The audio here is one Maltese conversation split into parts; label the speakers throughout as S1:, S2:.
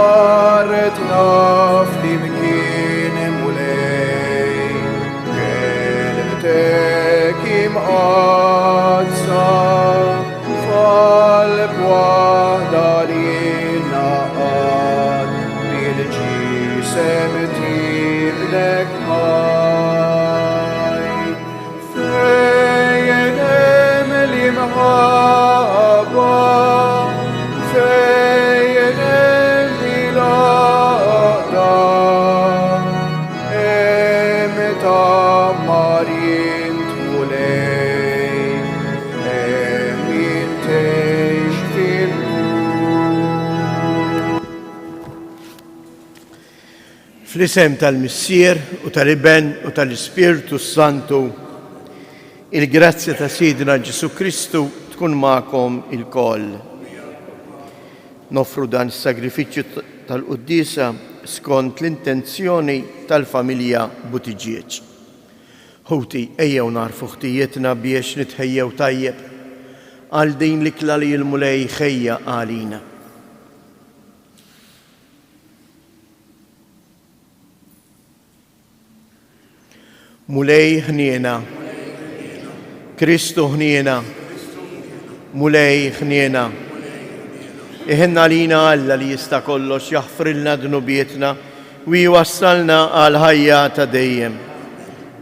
S1: Saretna flimkien mulej, kelmtek imqazza, fal-bwaħda li naqad, bil-ġisem tibnek ħaj. Fejn hemm l-imħabba, fejn hemm il-għaqda, hemm tammarin tulej, hemm jintejx fil-nur.
S2: Fl-isem tal-Missier u tal-Iben u tal-Ispirtu Santu, il-grazzja ta' Sidna Ġesu Kristu tkun magħkom il-koll. Nofru dan is-sagrifiċċju tal-Qudiesa skont l-intenzjoni tal-familja Buttigieg. Ħuti ejjew narfu ħtijietna biex nitħejjew tajjeb għal din l-ikla li l-mulej ħejja għalina. Mulej ħniena, Kristu ħniena, mulej ħniena. Iħenna lina Alla li jista' kollox jaħfrilna dnubietna u jwassalna għal ħajja ta' dejjem.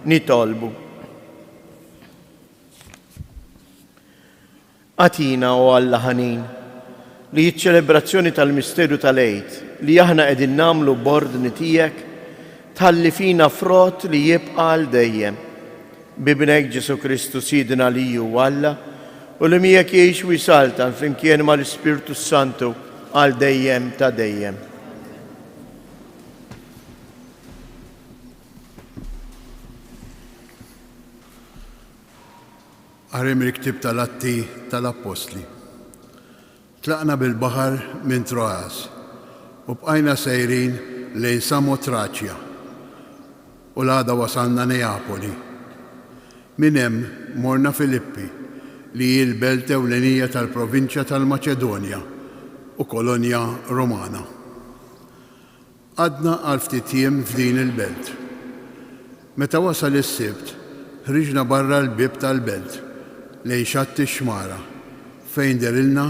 S2: Nitolbu. Atina o Alla ħanin li ċ-ċelebrazzjoni tal-misteru tal-Eid li aħna qegħdin nagħmlu b'ordni tiegħek tħalli fina frott li jibqa' għal dejjem. Bibnek Ġesu Kristu Sidna li hu Alla u li miegħek jgħix u jsaltan flimkien mal-Ispirtu Santu għal dejjem ta' dejjem.
S3: Għarim il-ktib tal-Atti tal-Apostli. Tlaqna bil-baħar minn Troas u bqajna sejrin lejn Samotraċja u l-għada wasalna Neapoli. Minn hemm morna Filippi li hi l-belt ewlenija tal-provinċja tal-Maċedonja u kolonja Romana. Għadna għal ftit jiem f'din il-belt. Meta wasal is-sibt, ħriġna barra l-bib tal-belt lejn xatti xmara fejn derilna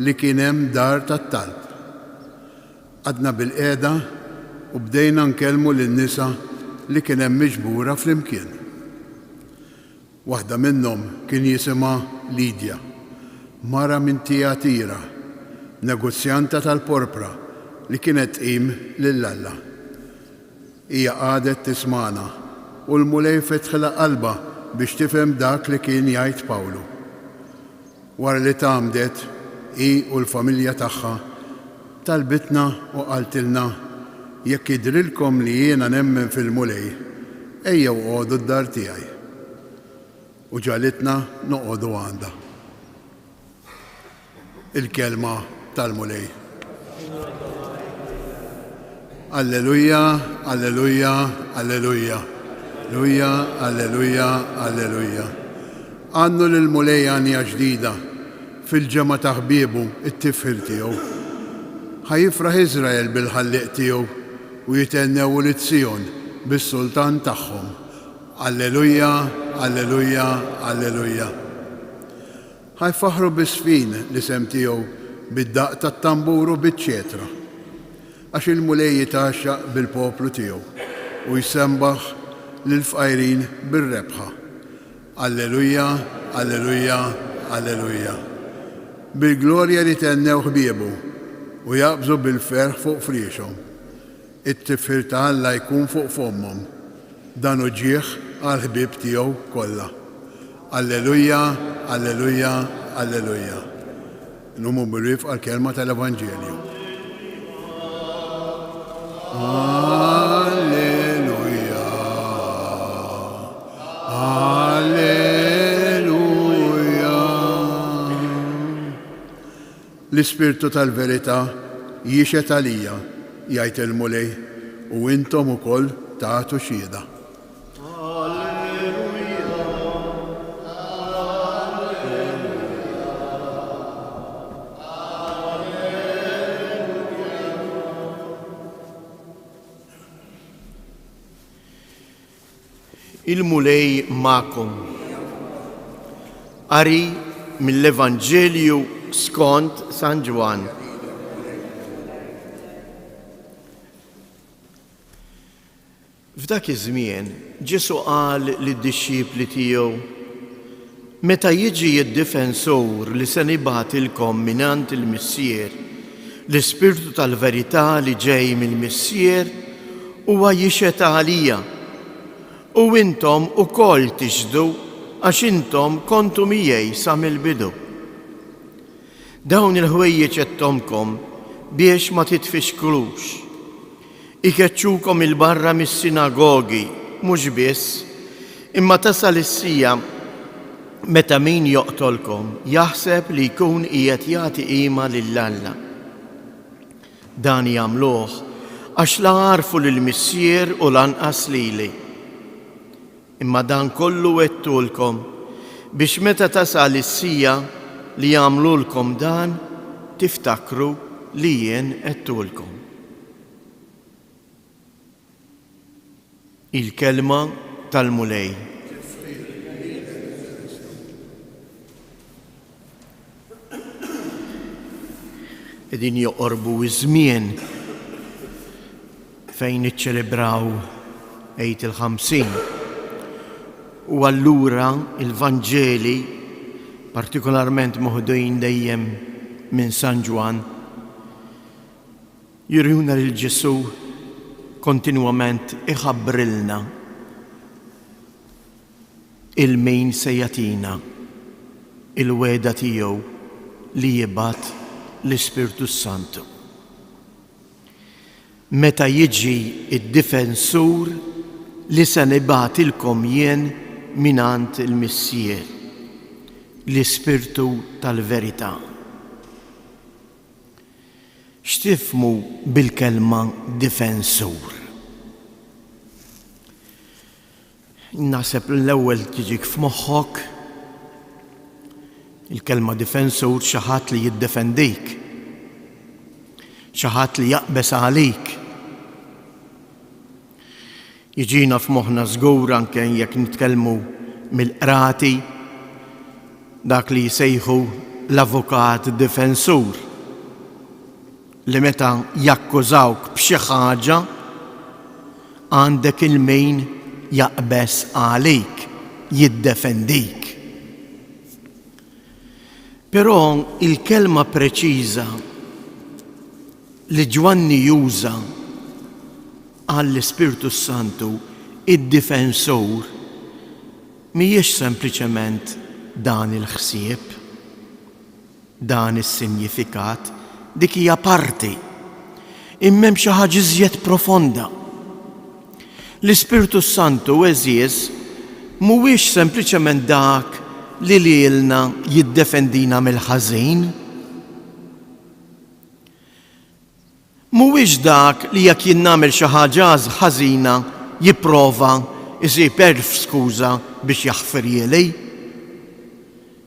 S3: li kien hemm dar tat-talb. Għadna bil-qiegħda u bdejna nkellmu lin-nisa li kien hemm miġbura flimkien. Waħda minnhom kien jisimha Lidja, mara minn Tijatira, negozjanta tal-porpra li kienet tqim lill-Alla. Hija qadet tismana u l-mulej fetħilha qalba biex tifhem dak li kien jgħid Pawlu. Wara li tgħamdet hi u l-familja tagħha talbitna u qaltilna jekk jidrilkom li jiena nemmen fil-mulej, ejjew qogħdu d-dar tiegħi. U ġalitna noqogħdu għandha. Il-kelma tal-mulej. Alleluja, alleluja, alleluja. Alleluja, alleluja, alleluja. Għannu l-mulej għanja ġdida fil-ġemma ta' ħbiebu it-tifħir tiegħu. Ħajifraħ Iżrael bil-ħalliq tiegħu u jitennew l-Tzjon bis-sultan tagħhom. Alleluja, alleluja, alleluja. Ħajfaħru bis-sfin l-isem tiegħu bid-daq tat-tamburu biċ-ċetra għax il-mulej jitaxxaq bil-poplu tiegħu u jsembaħ lil-fqajrin bir-rebħa. Alleluja, alleluja, alleluja. Bil-glorja li tennew ħbiebu u jaqbżu bil-ferħ fuq friexhom. It-tifħir ta' Alla jkun fuq fommhom. Dan uġieħ għal-ħbieb tiegħu kollha. Alleluja, alleluja, alleluja. Numu bil-rif għal-kelma tal-Evanġelju. Alleluja, alleluja. L-Ispirtu tal-verità jiexet għalija, jgħid il-mulej, u intom ukoll tagħtu xhieda.
S2: Il-mulej ma'kom. Qari mill-Evanġelju skont San Ġwan. F'dak iż-żmien Ġesu qal lid-dixxipli tiegħu: meta jiġi d-difensur li se nibgħatilkom mingħand il-Missier, l-Ispirtu tal-verità li ġej mill-Missier, huwa jixed għalija. U intom ukoll tixhdu għax intom kontu miegħi sa mill-bidu. Dawn il-ħwejjeġ għedtomkom biex ma titfixklux. Ikeċċukom il-barra mis-sinagogi, mhux biss, imma tasal is-sija meta min joqtolkom jaħseb li jkun qiegħed jagħti qima lill-Alla. Dan jagħmluh għax la għarfu lill-Missier u lanqas lili. Imma dan kollu għedtulkom biex meta tasal is-sija li jagħmlulkom dan tiftakru li jien għedtulkom. Il-kelma tal-mulej. Qegħdin joqorbu iż-żmien fejn iċċelebraw Għid il-50. U allura il-Vanġeli, partikolarment moħdujn dejjem minn San Ġwan, jurjuna lil Ġesu kontinwament iħabbrilna il-min se jagħtina il-weda tiegħu li jibgħat l-Ispirtu Santu. Meta jiġi id-difensur li se nibgħatilkom jien minant il-Missier, l-Ispirtu tal-verità. X'tifhmu bil-kelma difensur? Naħseb l-ewwel tiġik f'moħħok il-kelma difensur xi ħadd li jiddefendik, xi ħadd li jaqbes għalik. Jiġina f'moħħna żgur anke jekk nitkellmu mill-qrati dak li jsejħu l-avukat difensur li meta jakkużawk b'xi ħaġa għandek il-min jaqbes għalik, jiddefendik. Però il-kelma preċiża li Ġwanni juża għall-Ispirtu Santu, id-difensur, mhijiex sempliċement dan il-ħsieb, dan is-sinifikat, dik hija parti, imma hemm xi ħaġa iżjed profonda. L-Ispirtu Santu eżies mhuwiex sempliċement dak li lilna jiddefendina mill-ħażin. Mhuwiex dak li jekk jien nagħmel xi ħaġa ħażina jipprova isib skuża biex jaħfir jeli,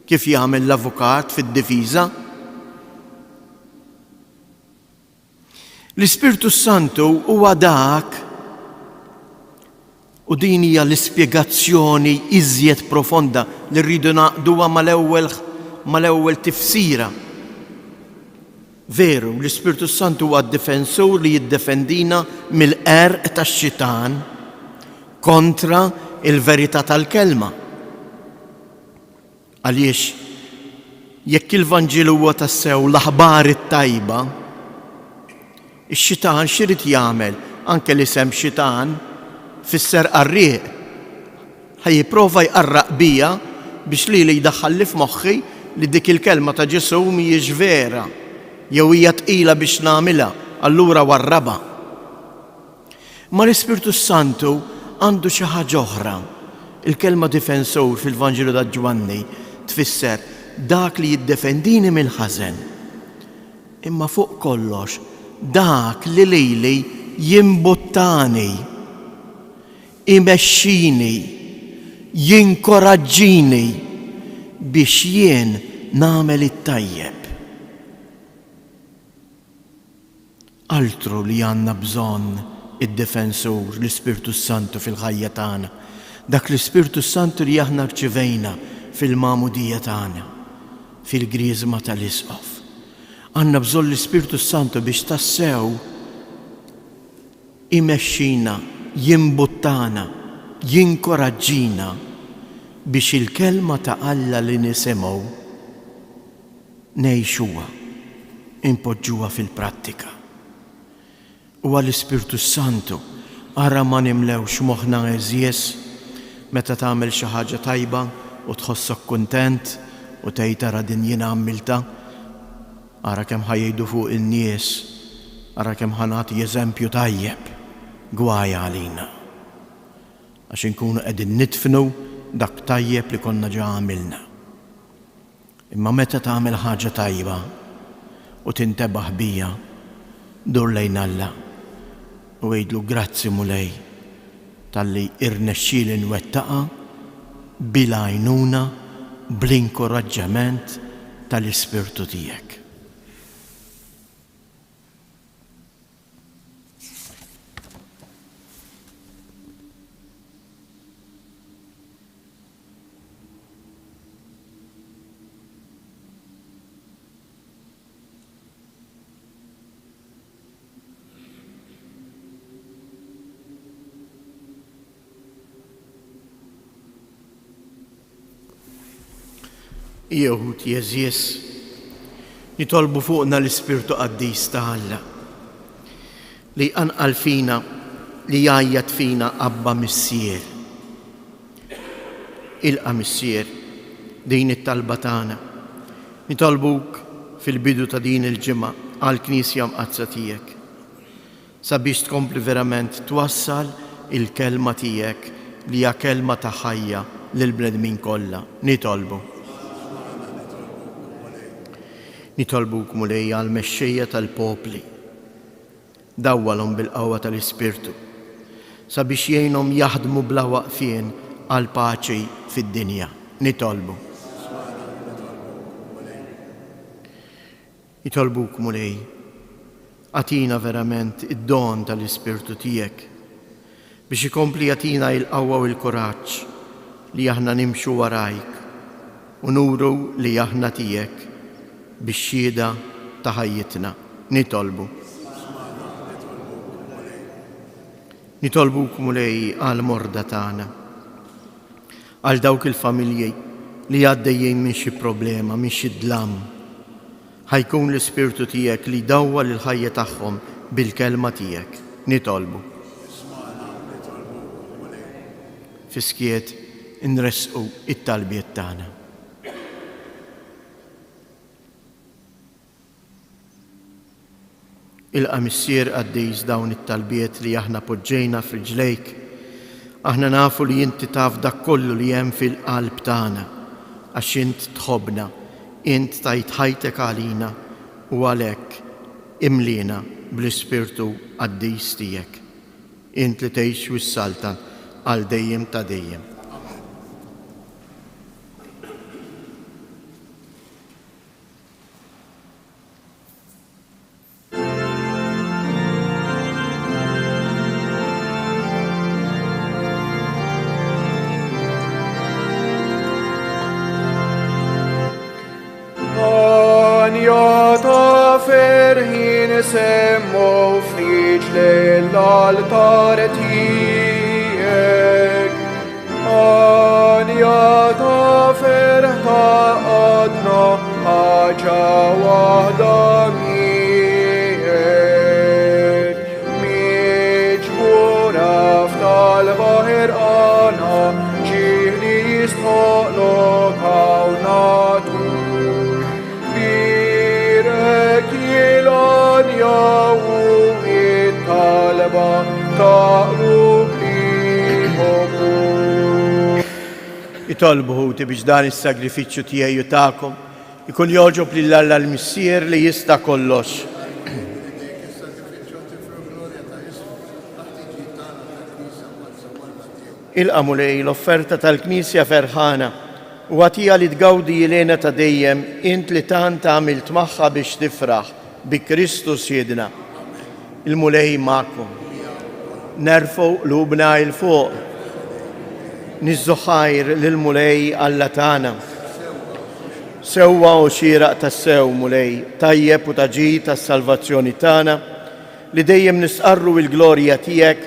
S2: kif jagħmel l-avukat fid-difiża. L-Ispirtu Santu huwa dak, u din hija l-ispjegazzjoni iżjed profonda li rridu naqduha mal-ewwel tifsira. Veru, l-Ispirtu Santu huwa d-difensur li jiddefendina mill-qerq tax-xitan kontra il-verità tal-kelma. Għaliex jekk il-Vanġilu huwa tassew l-aħbar it-tajba, ix-xitan x'irid jagħmel anke l-isem xitan fisser qarrieq. Ħajjipprova jqarraq bija biex li jdaħħalli f'moħħi li dik il-kelma ta' Ġesu mhijiex vera, jew hija tqila biex nagħmilha, allura warraba. Ma l-Ispirtu Santu għandu xi ħaġa oħra. Il-kelma difensur fil-Vanġelu ta' Ġwanni tfisser dak li jiddefendini mill-ħażen. Imma fuq kollox dak li lili jimbuttani, imexxini, jinkoraġġini biex jien nagħmel it-tajjeb. Altru li għandna bżonn id-difensur l-Ispirtu Santu fil-ħajja tagħna. dak l-Ispirtu Santu li aħna rċivejna fil-mamudija tagħna, fil-griżma tal-isqof. Għandna bżonn l-Ispirtu Santu biex tassew imexxina, jimbuttana, jinkoraġġina biex il-kelma ta' Alla li nisimgħu ngħixuha, impoġġuha fil-prattika. U għall-Ispirtu Santu ara ma nimlewx moħħna eżjes meta tagħmel xi ħaġa tajba u tħossok kuntent u tgħid ara din jiena għamilta, ara kemm ħajjgħidu fuq in-nies, ara kemm ħanati eżempju tajjeb gwajja għalina. Għax inkunu qegħdin nidfnu dak tajjeb li konna ġa għamilna. Imma meta tagħmel ħaġa tajba u tintebaħ bija, dur lejn Alla u għidlu grazzi mulej tal-li irnexxieli nwettaqa bil għajnuna bl-inkoraġġament tal-Ispirtu tiegħek. Jehud jeżjes nitolbu fuqna l-Ispirtu Qaddis ta' Alla li anqal fina, li jgħajjat fina Abba Missier. Ilqa Missier din it-talba tagħna. Nitolbuk fil-bidu ta' din il-ġimgħa għall-Knisja mqazza tiegħek sabiex tkompli verament twassal il-kelma tiegħek li hija kelma ta' ħajja lill-bnedmin kollha. Nitolbuk mulej għal-mexxejja tal-popli, dawwalhom bil-qawwa tal-Ispirtu, sabiex jgħinhom jaħdmu bla waqfien għal paċi fid-dinja. Nitolbuk mulej, għatina verament id-don tal-Ispirtu tiegħek biex ikompli jagħtina l-qawwa u l-kuraġġ li aħna nimxu warajk u nuru li aħna tiegħek bix-xhieda ta' ħajjitna. Nitolbuk mulej għal morda tagħna, għal dawk il-familji li għaddejjin minn xi problema, minn xi dlam. Ħajkun l-Ispirtu tiegħek li jdawwal il-ħajja tagħhom bil-kelma tiegħek. Fiskiet inresqu it-talbiet tagħna. Ilqa Missier Qaddis dawn it-talbiet li aħna poġġejna f'riġlejk. Aħna nafu li inti taf dak kollu li hemm fil-qalb tagħna għax int tħobbna, int tajt ħajtek għalina u għalhekk imlina bl-Ispirtu Qaddis tiegħek. Int li tgħix wis-saltan għal dejjem ta' dejjem.
S1: Semmo friġli l-altar tiegħek, għanja ta' ferħta għadna ħaġa waħda miegħek. Miġbura f'tal-baħir għana ġieli jistħoqlok hawn natur. Birek jaw it-talba taqrub liħom.
S2: Itolbu ħuti biex dan is-sagrifiċċju tiegħi tagħkom ikun jogħġob lil Alla l-Missier li jista' kollox. Ilqa mulej l-offerta tal-Knisja ferħana u għatija li tgawdi jilena ta' dejjem int li tant għamilt magħha biex tifraħ bi Kristus jedna. Il-mulej ma'kom. Nerfu qlubna il-fuq. nizzu ħajr lil-mulej Alla tagħna. Sewwa u xieraq tas-sew mulej, tajjeb u taġi tas-salvazzjoni tagħna, li dejjem nisqarru l-glorja tiegħek,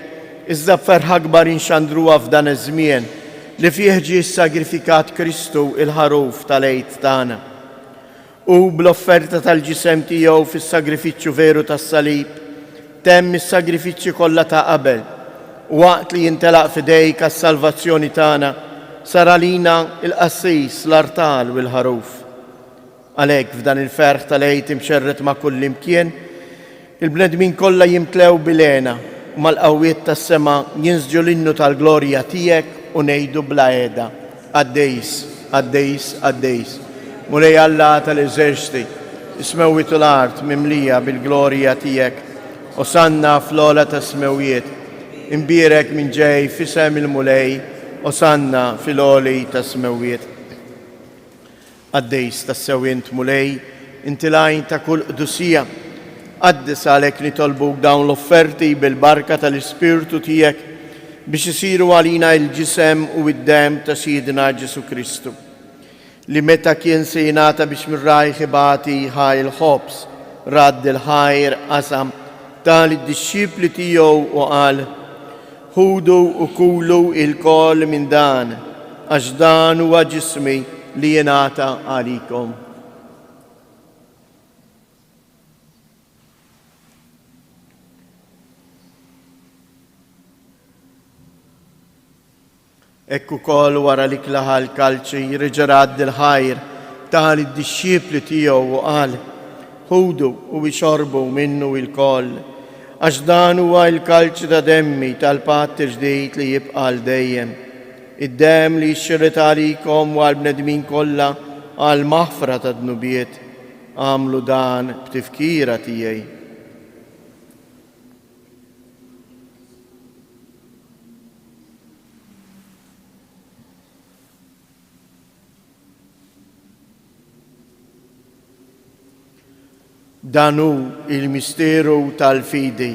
S2: iżda b'ferħa kbar inxandruha f'dan iż-żmien li fih ġie sagrifikat Kristu il-ħaruf tal-għid tagħna. U bl-offerta tal-ġisem tiegħu fis-sagrifiċċju veru tas-salib, temm is-sagrifiċċji kollha ta' qabel, u waqt li jintelaq f'idejk għas-salvazzjoni tagħna, sar għalina il-qassis, l-artal u l-ħaruf. Għalhekk f'dan il-ferħ tal-għid imxerret ma' kull imkien, il-bnedmin kollha jimtlew bil-għena u mal-qawwiet tas-sema jinżġu l-innu tal-glorja tiegħek u ngħidu bla qiegħda: Għaddejs, għaddejs, għaddejs. Mulej Alla tal-eżerċti, ismewwiet l-art mimlija bil-glorja tiegħek, osanna fl-ola ta' smewiet, imbierek minn ġej fisem il-mulej, osanna fil-oli ta' smewiet. Għaddejs ta' sewint mulej, inti lajn ta' kull qdusija, għaddis għalek nitolbuk dawn l-offerti bil-barka tal-Ispirtu tiegħek biex isiru għalina il-ġisem u id-dem ta' Sidna Ġesu Kristu, li meta kien se jingħata biex mir-rajħ ibati ħaj il-ħobs, radd il-ħajr qasam tal-disċipli tiegħu u qal: ħudu u kulu il-kol minn dan, għax dan huwa ġismi li jingħata għalikom. Ekku kol wara li klaħa l-kalċi jirġarad il-ħajr tal id-disċipli tiegħu u qal: ħudu u ixorbu minnu il-kol, għax dan huwa l-kalċi ta' demmi tal-patt ġdid li jibqa' dejjem. Id-dem li jxirret għalikom u għal-bnedmin kollha għal maħfra ta' dnubiet, għamlu dan b'tifkira tiegħi. Danu il-misteru tal-fidi,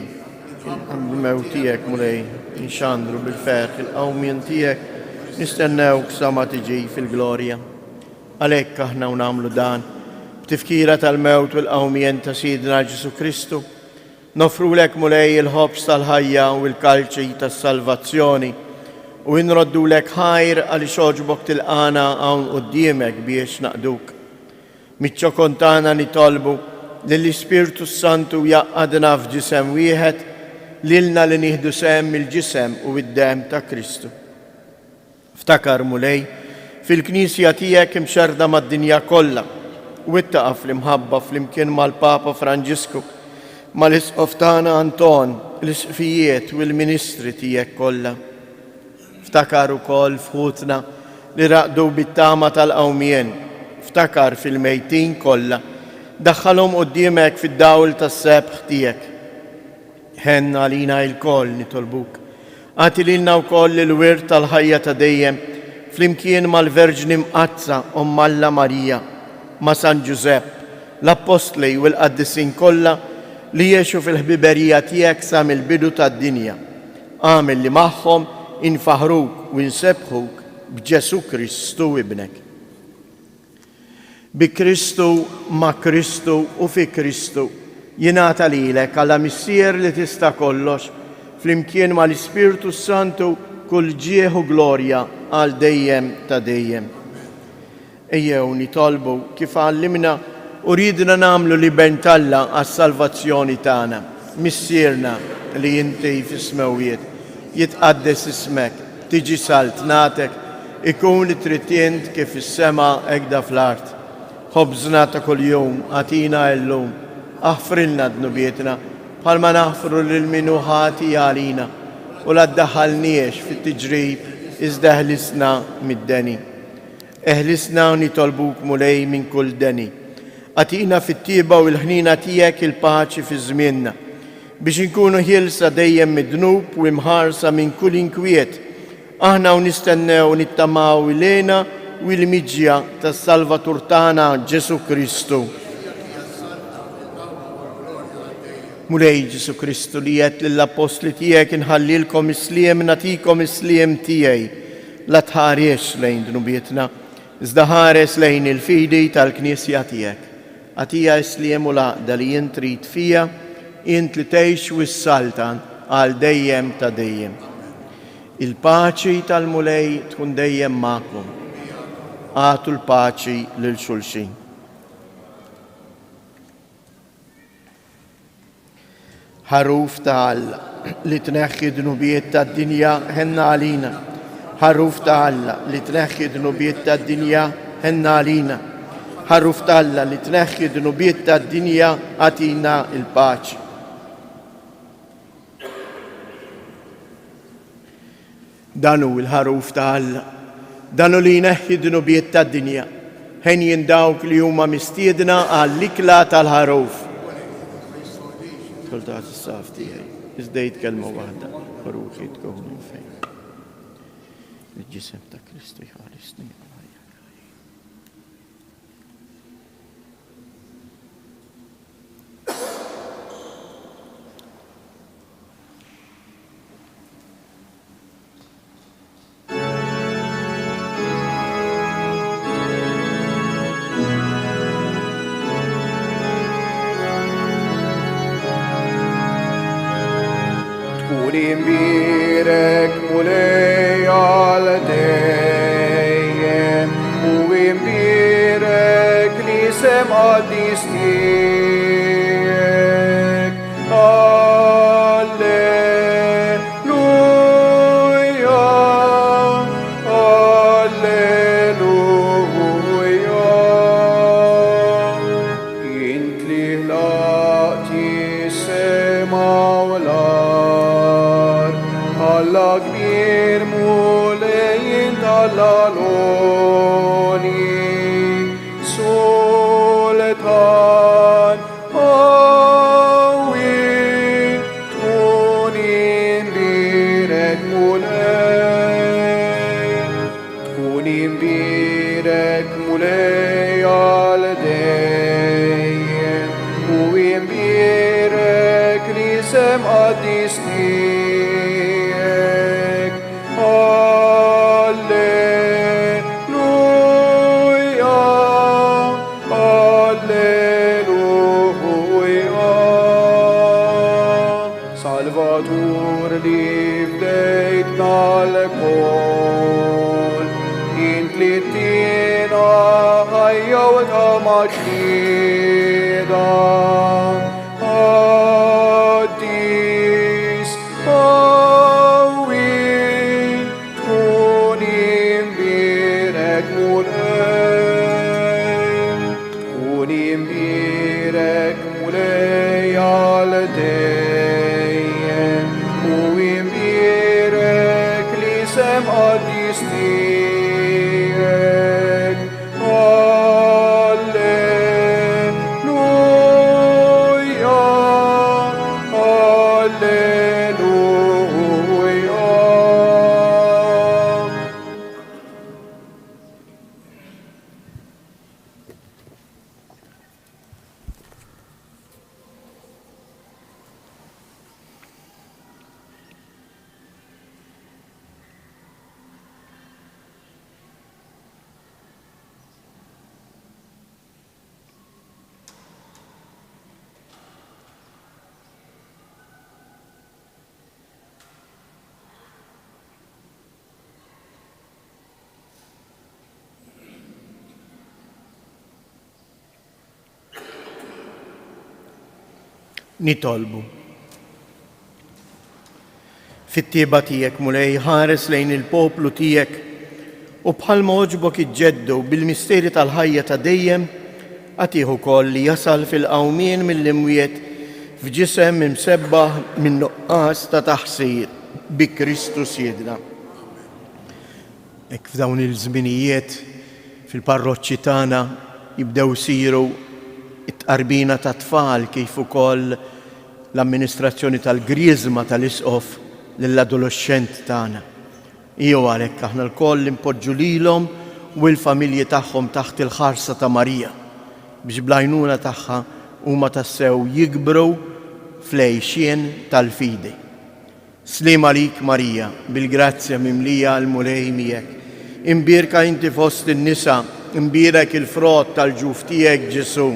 S2: il-mew tijek mulej, inxandru bil-ferħ, il-qawmien tijek, nistennewk sa ma tiġi fil-glorja. Għalhekk aħna nagħmlu dan, b'tifkira tal-mewt u l-qawmien ta' Sidna Ġesu Kristu, nofrulek mulej il-ħobs tal-ħajja u l-kalċi tas-salvazzjoni, u nroddulek ħajr għaliex oġbok tilqana hawn quddiemek biex naqduk. Miċ-ċokon tagħna nitolbu lill-Ispirtu Santu jaqqadna f'ġisem wieħed, lilna li nieħdu sehem il-ġisem u id-dem ta' Kristu. Ftakar mulej fil-Knisja tiegħek imxerda mad-dinja kollha u ittaqa' fl-imħabba flimkien mal-Papa Franġisku, mal-Isqof tagħna Anton, l-isqfijiet u l-ministri tiegħek kollha. Ftakar ukoll fħutna li raqdu bit-tama tal-qawmien, ftakar fil-mejtin kollha, daħħalhom quddiemek fid-dawl tas-sebħ tiegħek. Ħenna għalina l-koll nitolbuk. Għati lilna wkoll il-wirt tal-ħajja ta' dejjem flimkien mal-Verġni Mqazza Omm Alla Marija, ma' San Ġusepp, l-Apostli u l-Qaddisin kollha li jgħixu fil-ħbiberija tiegħek sa mill-bidu tad-dinja. Għamel li magħhom infaħruk u nsebħuk b'Ġesu Kristu ibnek. Bi Kristu, ma' Kristu u fi Kristu jingħata lilek għala missier li tista' kollox flimkien mal-Ispirtu Santu kull ġieħ u glorja għal dejjem ta' dejjem. Ejjew nitolbu kif għallimna u ridna nagħmlu li bentalla għas-salvazzjoni tagħna, missierna li inti fis-smewiet, jitqaddes ismek, tiġi salt natek, ikun it-trittient kif is-sema hekk fl-art. Ħobżna ta' kuljum għatina llum, aħfrilna dnubietna bħalma naħfru lil minu ħati għalina u la ddaħħalniex fit-tiġrib iżda eħlisna mid-deni. Eħlisna u nitolbuk mulej minn kull deni. Għatina fit-tieba u l-ħnina tiegħek il-paċi fi żmienna biex inkunu ħielsa dejjem mid-dnub u imħarsa minn kull inkwiet. Aħna u nistennew nittamaw ilena u l-miġja tas-Salvatur tagħna Ġesu Kristu. Mulej Ġesu Kristu li qed lill-Apostli tiegħek inħallilkom isliem natikom isliem tiegħi, la tħares lejn dnubietna, iżda ħares lejn il-fidi tal-Knisja tiegħek. Għatija isliem u laqda li jint trid fija, jint li tgħix wis-saltan għal dejjem ta' dejjem. Il-paċi tal-mulej tkun dejjem magħkom. Għatu l-paċi lil xulxin. Ħaruf ta' Alla li tneħħi dnubiet tad-dinja ħenna għalina. Ħaruf ta' Alla li tneħħi dnubiet tad-dinja ħenna għalina. Ħaruf ta' Alla li tneħħi dnubiet tad-dinja għatina il-paċi. Danu il-ħaruf ta' Alla, danu li jneħħi dnubiet tad-dinja, ħen jindawk li huma mistiedna għall-ikla tal-ħaruf. Skoltat is-saf tiegħi, iżdejt kelma waħda, ruħi tkun minn fejn. Il-ġisem ta' Kristu jħarisni.
S1: Imbirek mulej għal dejjem u imbirek li semqaddis tiegħek. Alleluja, alleluja. Int li ħlaqti s-sema u l-ard, Alla kbir mulejn tal-għaloni, sultan qawwi, tkun imbirek mulej għal dejjem u imbirek li semqaddis tiegħek. Alleluja, alleluja. Salvatur li fdejtna l-kol, int li tina ħajja u ta' maġnida. Addis qawwi, tkun imbirek mulej għal dejjem u imbirek li semqaddis tiegħek. Alleluja, alleluja.
S2: Nitolbu. Fit-tieba tiegħek mulej ħares lejn il-poplu tiegħek u bħalma oġbok iġġeddu bil-misteri tal-ħajja ta' dejjem għatih ukoll li jasal fil-qawmien mill-imwiet f'ġisem imsebbaħ minn nuqqas ta' taħsir bi Kristu Siedna. Hekk f'dawn il-żminijiet fil-parroċċi tagħna jibdew isiru it-tqarbina ta' tfal kif ukoll l-amministrazzjoni tal-griżma tal-isqof lill-adolescent tagħna. Iju għalhekk aħna lkoll impoġġu lilhom u l-familji tagħhom taħt il-ħarsa ta' Marija biex bl-għajnuna tagħha huma tassew jikbru fl-għejxien tal-fidi. Slima lik Marija, bil-grazzja mimlija l-mulej miegħek. Imbirka inti fost in-nisa, imbirek il-frott tal-ġuf tiegħek Ġesu.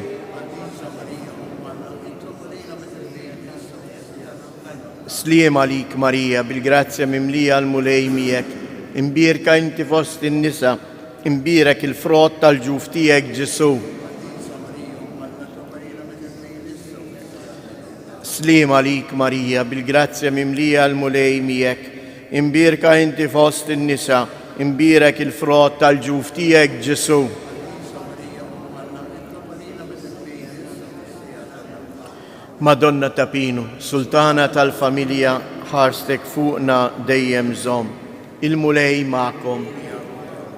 S2: Slima lik Marija, bil-grazzja mimlija l-mulej miegħek. Imbirka inti fost in-nisa, imbirek il-frott tal-ġuf tiegħek Ġesu. Slima lik Marija, bil-grazzja mimlija l-mulej miegħek. Imbirka inti fost in-nisa, imbirek il-frott tal-ġuf tiegħek Ġesu. Madonna ta' Pinu, Sultana tal-familja, ħarstek fuqna dejjem żomm. Il-mulej ma'kom.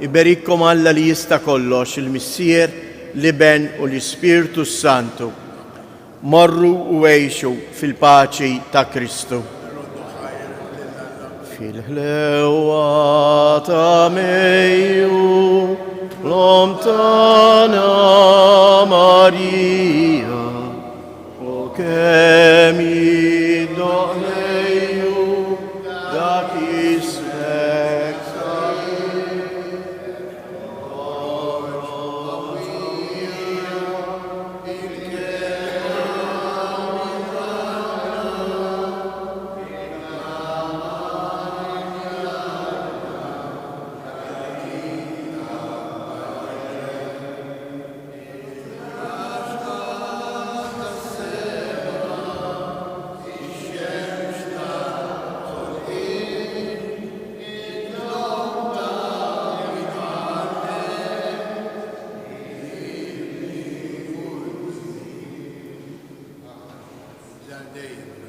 S2: Iberikkom Alla li jista' kollox, il-Missier, l-Iben u l-Ispirtu Santu. Morru u għejxu fil-paċi ta' Kristu. Fil-ħlewa ta' Mejju, lontana Marija, u kemm jiddoqlejju dak ismek
S3: Dejjem